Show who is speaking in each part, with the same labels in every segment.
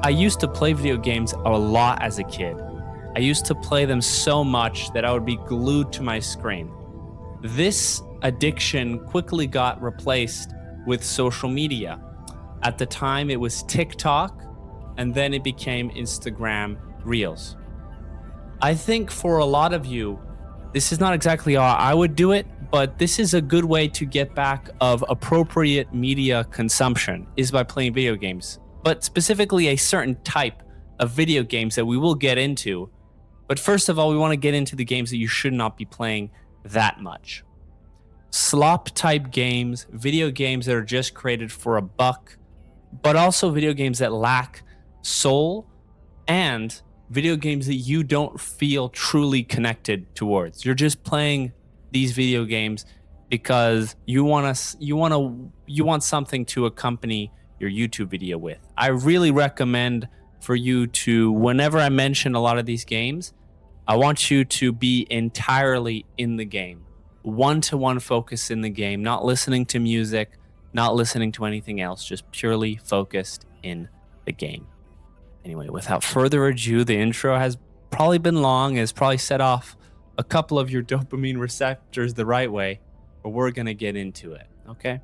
Speaker 1: I used to play video games a lot as a kid. I used to play them so much that I would be glued to my screen. This addiction quickly got replaced with social media. At the time, it was TikTok, and then it became Instagram Reels. I think for a lot of you, this is not exactly how I would do it, but this is a good way to get back of appropriate media consumption is by playing video games, but specifically a certain type of video games that we will get into. But first of all, we want to get into the games that you should not be playing that much. Slop type games, video games that are just created for a buck, but also video games that lack soul, and video games that you don't feel truly connected towards. You're just playing these video games because you want something to accompany your YouTube video with. I really recommend for you to, whenever I mention a lot of these games, I want you to be entirely in the game. One-to-one focus in the game, not listening to music, not listening to anything else, just purely focused in the game. Anyway, without further ado, the intro has probably been long, has probably set off a couple of your dopamine receptors the right way, but we're going to get into it, okay?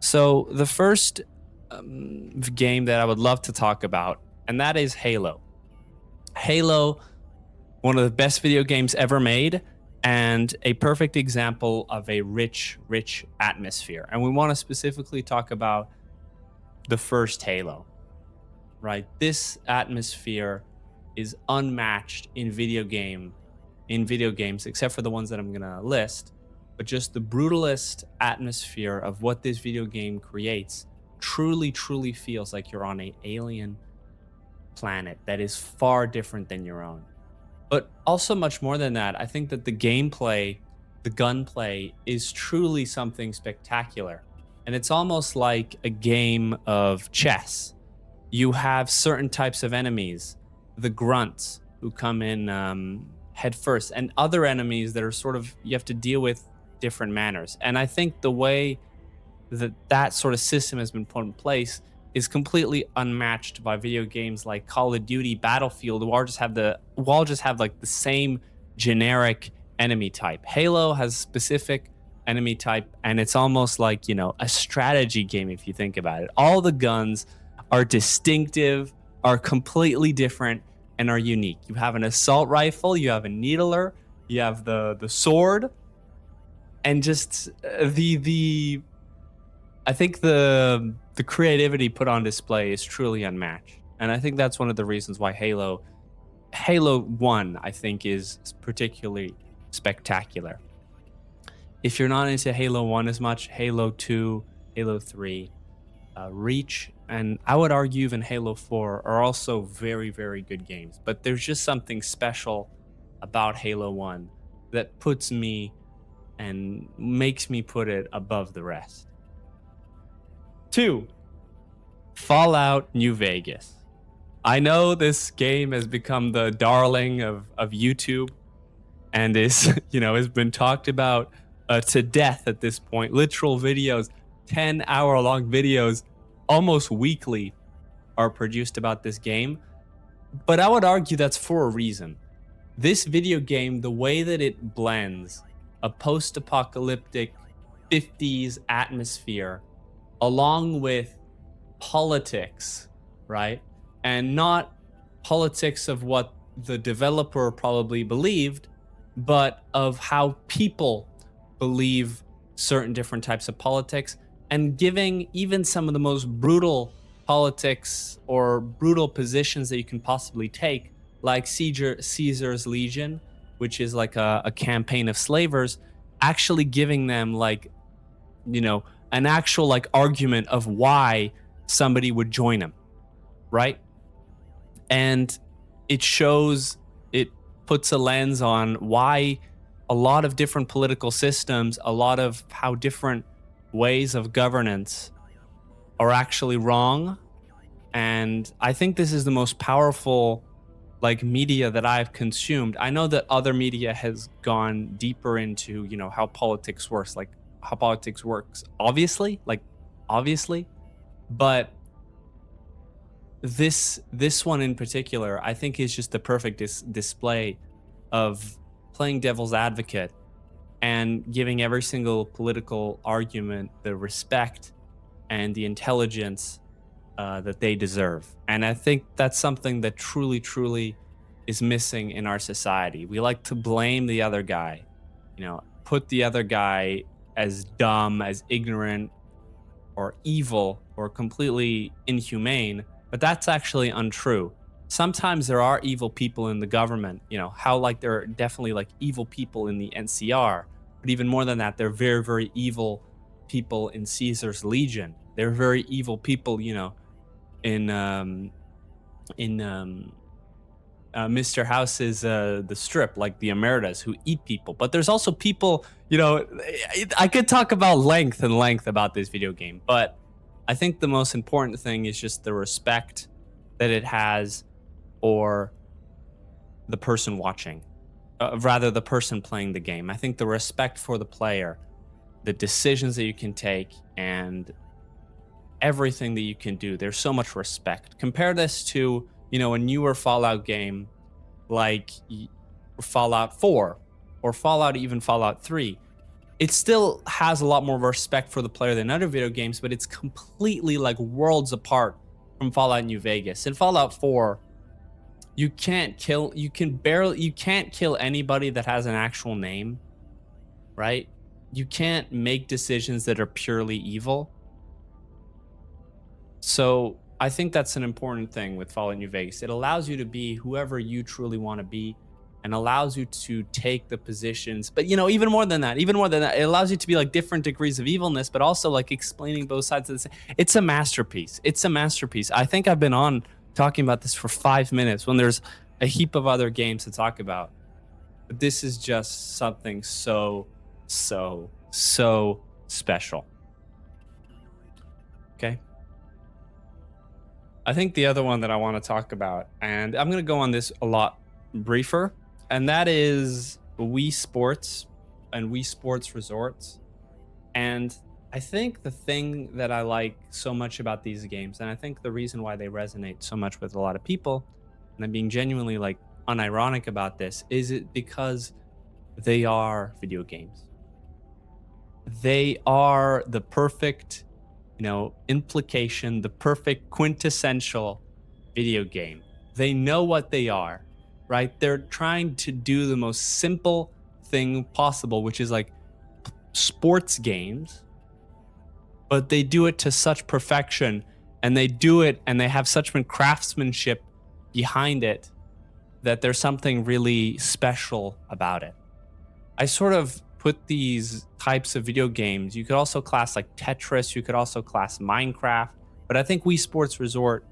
Speaker 1: So the first game that I would love to talk about, and that is Halo. Halo, one of the best video games ever made, and a perfect example of a rich atmosphere. And we want to specifically talk about the first Halo, right? This atmosphere is unmatched in video games, except for the ones that I'm going to list. But just the brutalist atmosphere of what this video game creates truly feels like you're on an alien planet that is far different than your own. But also much more than that, I think that the gameplay, the gunplay is truly something spectacular. And it's almost like a game of chess. You have certain types of enemies, the grunts who come in head first, and other enemies that are sort of, you have to deal with different manners. And I think the way that sort of system has been put in place is completely unmatched by video games like Call of Duty, Battlefield, who all just have like the same generic enemy type. Halo has specific enemy type, and it's almost like, you know, a strategy game if you think about it. All the guns are distinctive, are completely different, and are unique. You have an assault rifle, you have a needler, you have the sword, and just I think the creativity put on display is truly unmatched. And I think that's one of the reasons why Halo 1, I think, is particularly spectacular. If you're not into Halo 1 as much, Halo 2, Halo 3, Reach, and I would argue even Halo 4 are also very good games. But there's just something special about Halo 1 that puts me and makes me put it above the rest. 2, Fallout New Vegas. I know this game has become the darling of YouTube and is, has been talked about to death at this point. Literal videos, 10-hour-long videos, almost weekly, are produced about this game. But I would argue that's for a reason. This video game, the way that it blends a post-apocalyptic 50s atmosphere along with politics, right? And not politics of what the developer probably believed, but of how people believe certain different types of politics, and giving even some of the most brutal politics or brutal positions that you can possibly take, like Caesar's Legion, which is like a campaign of slavers, actually giving them like, an actual like argument of why somebody would join him, right? And it puts a lens on why a lot of different political systems, a lot of how different ways of governance are actually wrong. And I think this is the most powerful like media that I've consumed. I know that other media has gone deeper into, how politics works, obviously, but this one in particular, I think, is just the perfect display of playing devil's advocate and giving every single political argument the respect and the intelligence that they deserve. And I think that's something that truly, truly is missing in our society. We like to blame the other guy, put the other guy as dumb, as ignorant, or evil, or completely inhumane, but that's actually untrue. Sometimes there are evil people in the government, how like there are definitely like evil people in the NCR, but even more than that, they're very, very evil people in Caesar's Legion. They're very evil people, in Mr. House's the strip, like the Emeritus, who eat people. But there's also people, I could talk about length about this video game, but I think the most important thing is just the respect that it has for the person watching, rather the person playing the game. I think the respect for the player, the decisions that you can take, and everything that you can do. There's so much respect. Compare this to, a newer Fallout game like Fallout 4 or even Fallout 3. It still has a lot more respect for the player than other video games, but it's completely like worlds apart from Fallout New Vegas. In Fallout 4, you can't kill anybody that has an actual name, right? You can't make decisions that are purely evil. So I think that's an important thing with Fallout New Vegas. It allows you to be whoever you truly want to be, and allows you to take the positions. But even more than that, it allows you to be like different degrees of evilness, but also like explaining both sides of this. It's a masterpiece. I think I've been on talking about this for 5 minutes when there's a heap of other games to talk about. But this is just something so, so, so special. Okay. I think the other one that I want to talk about, and I'm going to go on this a lot briefer, and that is Wii Sports and Wii Sports Resorts. And I think the thing that I like so much about these games, and I think the reason why they resonate so much with a lot of people, and I'm being genuinely like unironic about this, is it because they are video games. They are the perfect implication, the perfect quintessential video game. They know what they are, right? They're trying to do the most simple thing possible, which is like sports games, but they do it to such perfection, and they do it and they have such craftsmanship behind it that there's something really special about it. I sort of put these types of video games, you could also class like Tetris, you could also class Minecraft, but I think Wii Sports Resort,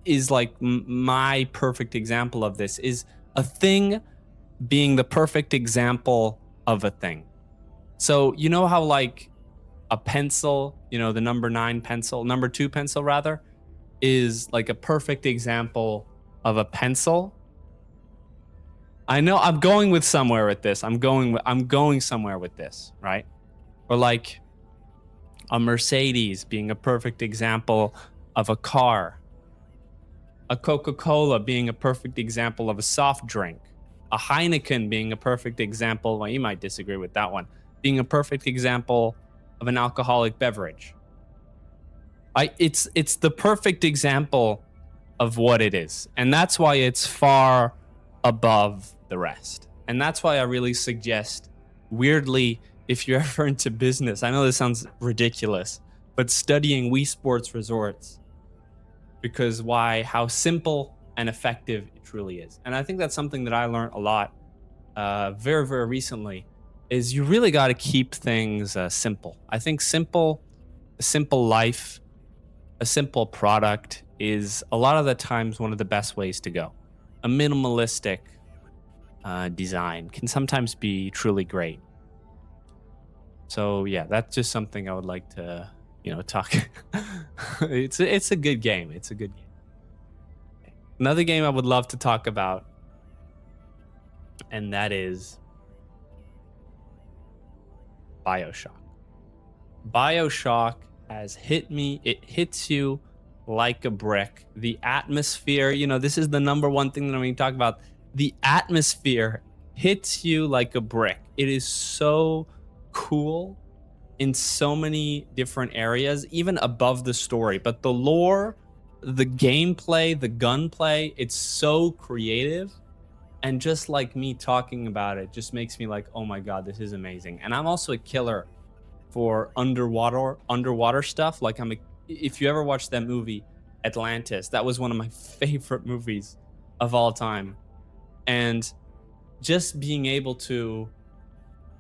Speaker 1: is like my perfect example of this, is a thing being the perfect example of a thing. So how like a pencil, the number 2 pencil rather, is like a perfect example of a pencil. I know I'm going somewhere with this. I'm going somewhere with this, right? Or like a Mercedes being a perfect example of a car. A Coca-Cola being a perfect example of a soft drink. A Heineken being a perfect example, well, you might disagree with that one, being a perfect example of an alcoholic beverage. It's the perfect example of what it is. And that's why it's far above the rest. And that's why I really suggest, weirdly, if you're ever into business, I know this sounds ridiculous, but studying Wii Sports Resorts, because how simple and effective it truly is. And I think that's something that I learned a lot very, very recently, is you really got to keep things simple. I think a simple life, a simple product is a lot of the times one of the best ways to go. A minimalistic design can sometimes be truly great. So yeah, that's just something I would like to, talk. It's a good game. It's a good game. Another game I would love to talk about, and that is BioShock. BioShock has hit me. It hits you like a brick. The atmosphere, this is the number one thing that I'm going to talk about. The atmosphere hits you like a brick. It is so cool in so many different areas, even above the story. But the lore, the gameplay, the gunplay, it's so creative. And just like me talking about it just makes me like, oh my God, this is amazing. And I'm also a killer for underwater stuff. Like if you ever watched that movie Atlantis, that was one of my favorite movies of all time. And just being able to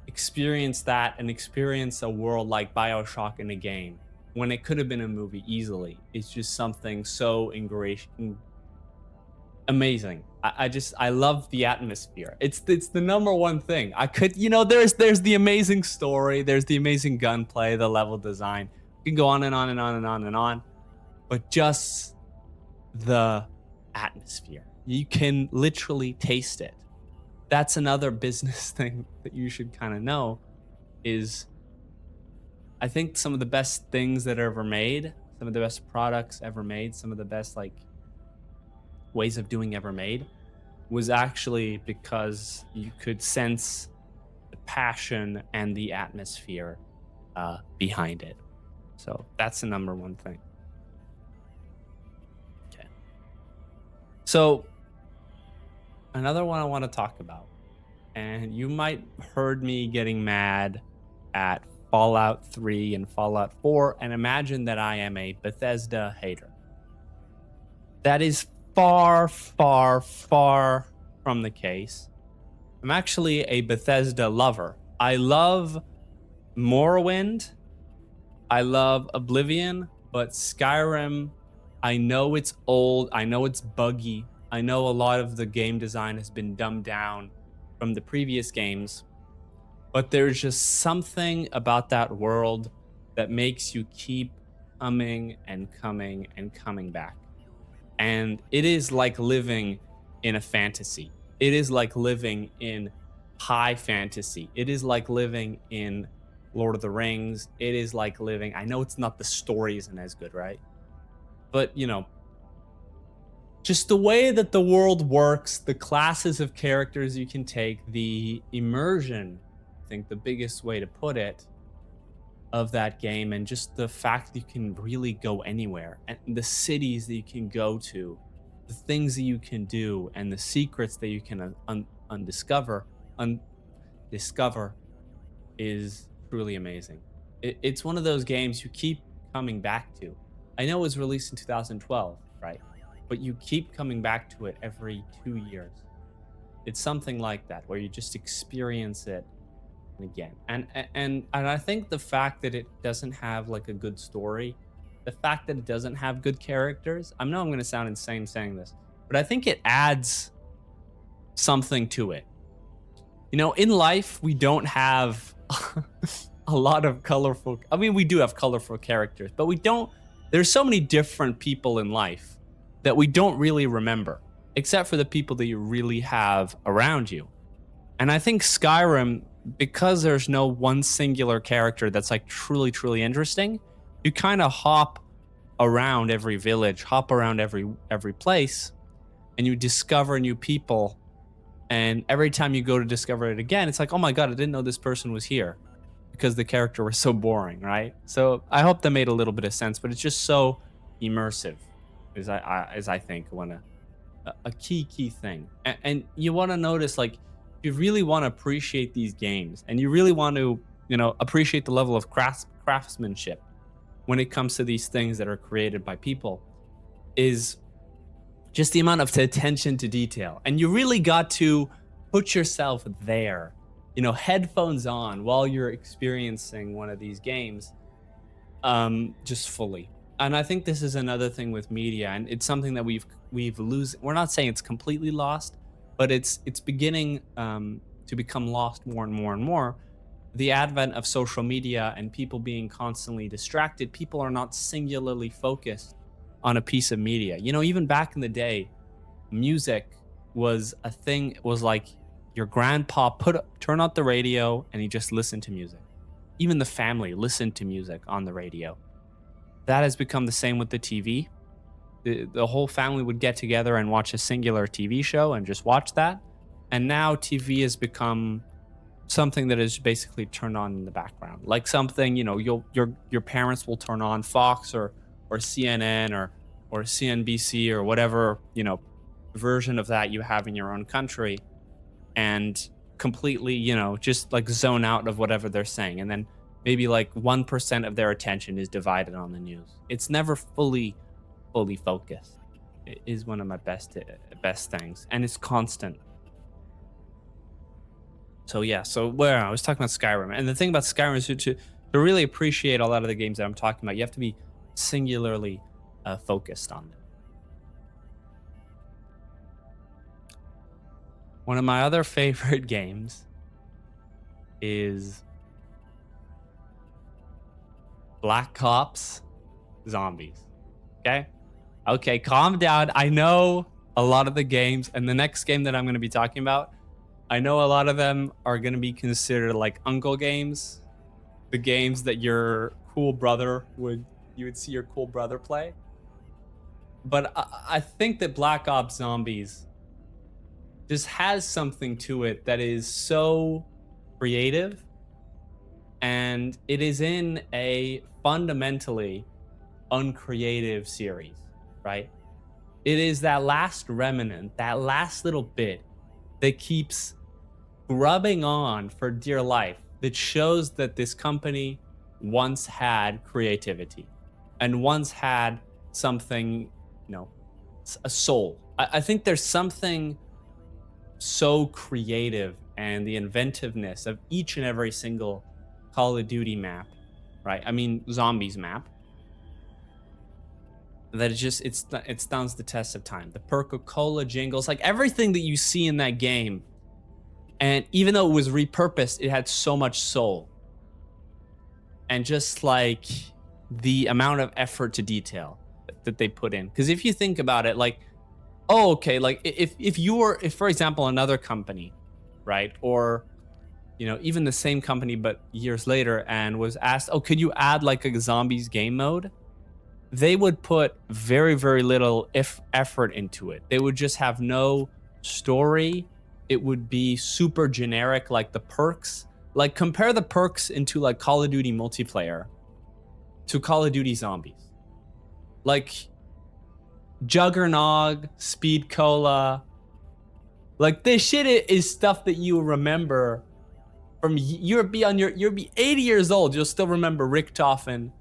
Speaker 1: experience that and experience a world like BioShock in a game when it could have been a movie easily, it's just something so amazing. I love the atmosphere. It's the number one thing. I could, there's the amazing story, there's the amazing gunplay, the level design. You can go on and on and on and on and on, but just the atmosphere. You can literally taste it. That's another business thing that you should kind of know is I think some of the best things that are ever made, some of the best products ever made, some of the best ways of doing ever made was actually because you could sense the passion and the atmosphere behind it. So that's the number one thing. Okay. So another one I want to talk about, and you might heard me getting mad at Fallout 3 and Fallout 4 and imagine that I am a Bethesda hater. That is far, far, far from the case. I'm actually a Bethesda lover. I love Morrowind. I love Oblivion, but Skyrim, I know it's old. I know it's buggy. I know a lot of the game design has been dumbed down from the previous games, but there's just something about that world that makes you keep coming and coming and coming back. And it is like living in a fantasy. It is like living in high fantasy. It is like living in Lord of the Rings. It is like living, I know it's not, the story isn't as good, right? But, just the way that the world works, the classes of characters you can take, the immersion, I think the biggest way to put it, of that game, and just the fact that you can really go anywhere, and the cities that you can go to, the things that you can do, and the secrets that you can undiscover is truly amazing. It's one of those games you keep coming back to. I know it was released in 2012, right? But you keep coming back to it every 2 years. It's something like that, where you just experience it again. And I think the fact that it doesn't have like a good story, the fact that it doesn't have good characters, I know I'm going to sound insane saying this, but I think it adds something to it. In life, we don't have a lot of colorful, we do have colorful characters, but there's so many different people in life that we don't really remember, except for the people that you really have around you. And I think Skyrim, because there's no one singular character that's like truly, truly interesting, you kind of hop around every village, hop around every place, and you discover new people. And every time you go to discover it again, it's like, oh my God, I didn't know this person was here, because the character was so boring, right? So I hope that made a little bit of sense, but it's just so immersive, is I think a key thing. And you want to notice, like, if you really want to appreciate these games, and you really want to, appreciate the level of craftsmanship when it comes to these things that are created by people, is just the amount of attention to detail. And you really got to put yourself there, headphones on while you're experiencing one of these games, just fully. And I think this is another thing with media, and it's something that we're not saying it's completely lost, but it's beginning to become lost more and more and more. The advent of social media and people being constantly distracted, people are not singularly focused on a piece of media. Even back in the day, music was a thing. It was like your grandpa turn out the radio and he just listened to music. Even the family listened to music on the radio. That has become the same with the TV. the whole family would get together and watch a singular TV show and just watch that. And now TV has become something that is basically turned on in the background, like something, you know, your parents will turn on Fox or CNN or CNBC or whatever, you know, version of that you have in your own country, and completely, you know, just like zone out of whatever they're saying, and then maybe like 1% of their attention is divided on the news. It's never fully focused. It is one of my best things, and it's constant. So yeah, so where I was talking about Skyrim, and the thing about Skyrim is to really appreciate a lot of the games that I'm talking about, you have to be singularly focused on them. One of my other favorite games is Black Ops Zombies. Okay, calm down. I know a lot of the games, and the next game that I'm going to be talking about, I know a lot of them are going to be considered like uncle games, the games that your cool brother would see your cool brother play. But I think that Black Ops Zombies just has something to it that is so creative, and it is in a fundamentally uncreative series, right? It is that last remnant, that last little bit that keeps grubbing on for dear life, that shows that this company once had creativity and once had something, you know, a soul. I think there's something so creative, and the inventiveness of each and every single Call of Duty map, right? I mean, Zombies map, that it stands the test of time. The Coca-Cola jingles, like everything that you see in that game, and even though it was repurposed, it had so much soul. And just like the amount of effort to detail that they put in. Because if you think about it, like, oh, okay, like if for example, another company, right, or, you know, even the same company but years later, and was asked, oh, could you add like a Zombies game mode? They would put very, very little effort into it. They would just have no story. It would be super generic, like the perks. Like, compare the perks into like Call of Duty multiplayer to Call of Duty Zombies. Like Juggernog, Speed Cola. Like, this shit is stuff that you remember from you'll be 80 years old. You'll still remember Richtofen.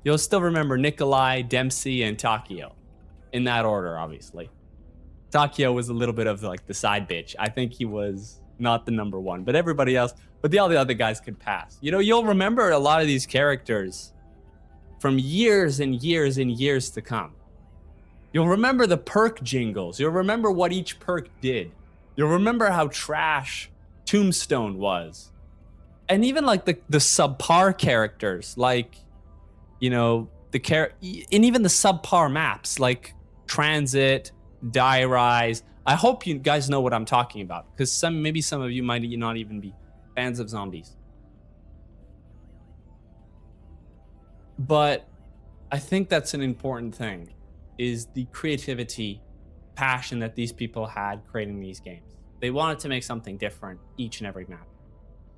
Speaker 1: You'll still remember Nikolai, Dempsey, and Takio. In that order, obviously. Takio was a little bit of like the side bitch. I think he was not the number one, but everybody else, all the other guys could pass. You know, you'll remember a lot of these characters from years and years and years to come. You'll remember the perk jingles. You'll remember what each perk did. You'll remember how trash Tombstone was. And even like the subpar characters, like, you know, and even the subpar maps like Transit, Die Rise. I hope you guys know what I'm talking about, because maybe some of you might not even be fans of Zombies. But I think that's an important thing, is the creativity, passion that these people had creating these games. They wanted to make something different each and every map,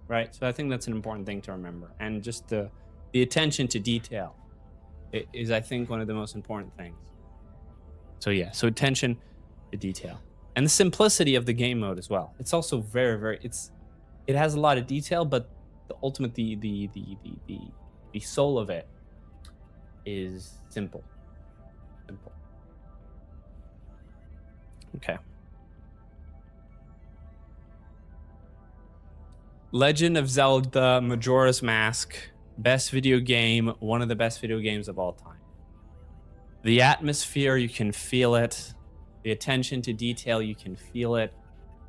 Speaker 1: right? So I think that's an important thing to remember. And just the attention to detail is, I think, one of the most important things. So yeah, so attention to detail. And the simplicity of the game mode as well. It's also very, very, it has a lot of detail, but the ultimate, the soul of it is simple. Okay. Legend of Zelda Majora's Mask, best video game, one of the best video games of all time. The atmosphere, you can feel it. The attention to detail, you can feel it.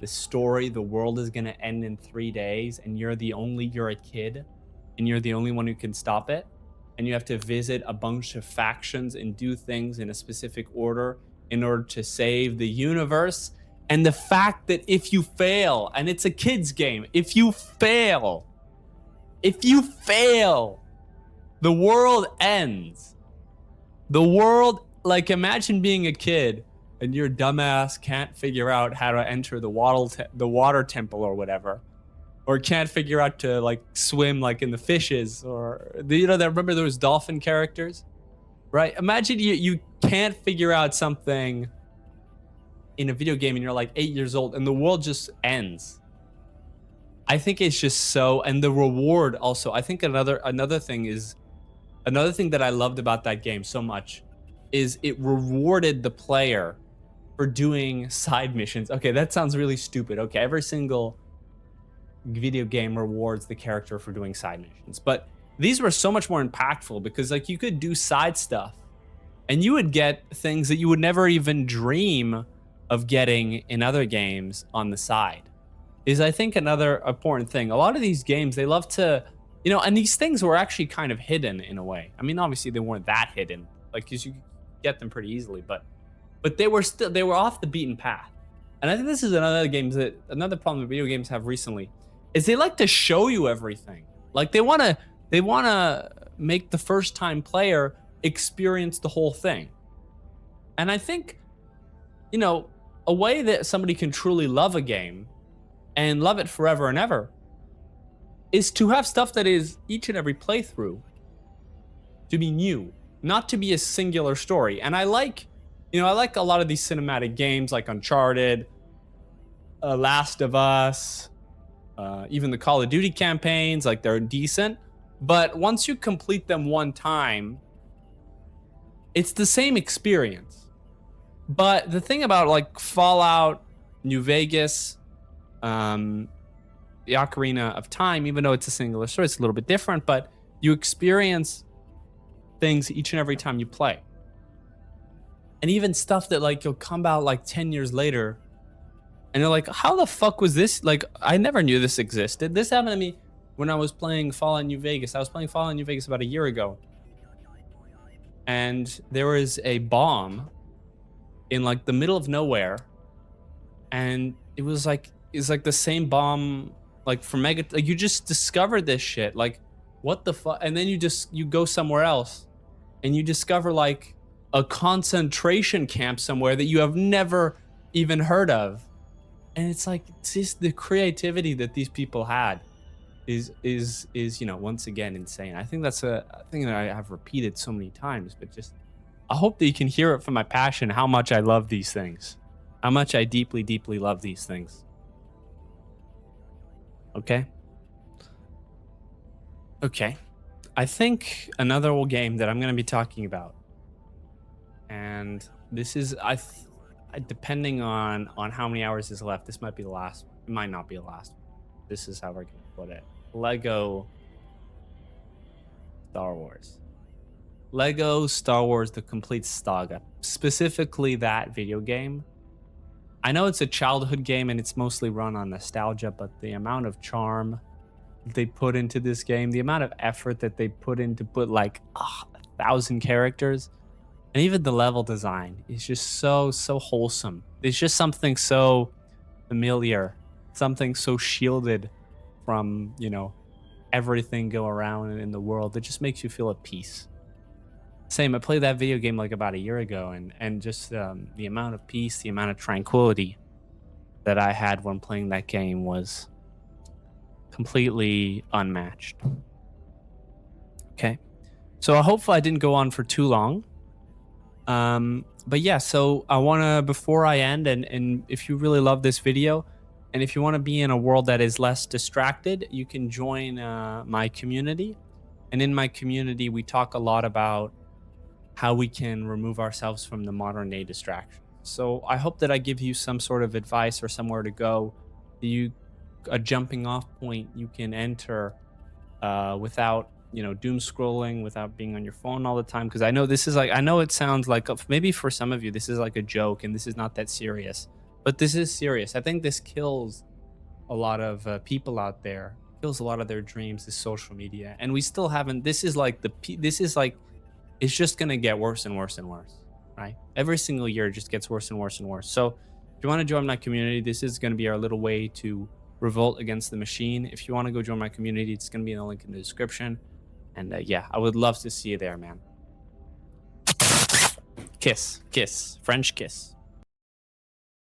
Speaker 1: The story, the world is gonna end in 3 days, and you're a kid, and you're the only one who can stop it. And you have to visit a bunch of factions and do things in a specific order in order to save the universe. And the fact that if you fail, and it's a kid's game, if you fail, the world ends. The world, like imagine being a kid and your dumbass can't figure out how to enter the water temple or whatever, or can't figure out to like swim like in the fishes, or that remember those dolphin characters, right? Imagine you can't figure out something in a video game and you're like 8 years old and the world just ends. I think it's just so, and the reward also. I think another thing that I loved about that game so much is it rewarded the player for doing side missions. Okay, that sounds really stupid. Okay, every single video game rewards the character for doing side missions, but these were so much more impactful because like you could do side stuff and you would get things that you would never even dream of getting in other games on the side. Is I think another important thing. A lot of these games, they love to, and these things were actually kind of hidden in a way. I mean, obviously they weren't that hidden, like, because you could get them pretty easily, but they were off the beaten path. And I think this is another problem that video games have recently, is they like to show you everything. Like they wanna make the first time player experience the whole thing. And I think, a way that somebody can truly love a game and love it forever and ever is to have stuff that is each and every playthrough to be new, not to be a singular story. And I like a lot of these cinematic games like Uncharted, Last of Us, even the Call of Duty campaigns, like they're decent. But once you complete them one time, it's the same experience. But the thing about like Fallout, New Vegas, the Ocarina of Time, even though it's a singular story, it's a little bit different, but you experience things each and every time you play. And even stuff that like you'll come out like 10 years later and you're like, how the fuck was this? Like, I never knew this existed. This happened to me when I was playing Fallout New Vegas. I was playing Fallout New Vegas about a year ago. And there was a bomb in like the middle of nowhere. And it's like the same bomb like from like you just discovered this shit. Like, what the fuck? And then you go somewhere else and you discover like a concentration camp somewhere that you have never even heard of. And it's like, it's just the creativity that these people had is once again insane. I think that's a thing that I have repeated so many times, but just I hope that you can hear it from my passion, how much I love these things, how much I deeply, deeply love these things. Okay. I think another game that I'm going to be talking about, and this is, depending on how many hours is left, this might be the last one. It might not be the last one. This is how we're going to put it. Lego Star Wars. Lego Star Wars The Complete Saga. Specifically that video game. I know it's a childhood game and it's mostly run on nostalgia, but the amount of charm they put into this game, the amount of effort that they put in to put like 1,000 characters, and even the level design is just so wholesome. It's just something so familiar, something so shielded from, everything go around in the world. It just makes you feel at peace. Same, I played that video game like about a year ago, and just the amount of peace, the amount of tranquility that I had when playing that game was completely unmatched. Okay, so hopefully I didn't go on for too long. But yeah, so I want to, before I end, and if you really love this video, and if you want to be in a world that is less distracted, you can join my community. And in my community, we talk a lot about how we can remove ourselves from the modern day distraction. So I hope that I give you some sort of advice or somewhere to go, a jumping off point you can enter without, doom scrolling, without being on your phone all the time. Because I know this is like, I know it sounds like, maybe for some of you, this is like a joke and this is not that serious, but this is serious. I think this kills a lot of people out there, kills a lot of their dreams, this social media. And we still haven't, this is like, it's just going to get worse and worse and worse, right? Every single year it just gets worse and worse and worse. So if you want to join my community, this is going to be our little way to revolt against the machine. If you want to go join my community, it's going to be in the link in the description. And yeah, I would love to see you there, man. Kiss, French kiss.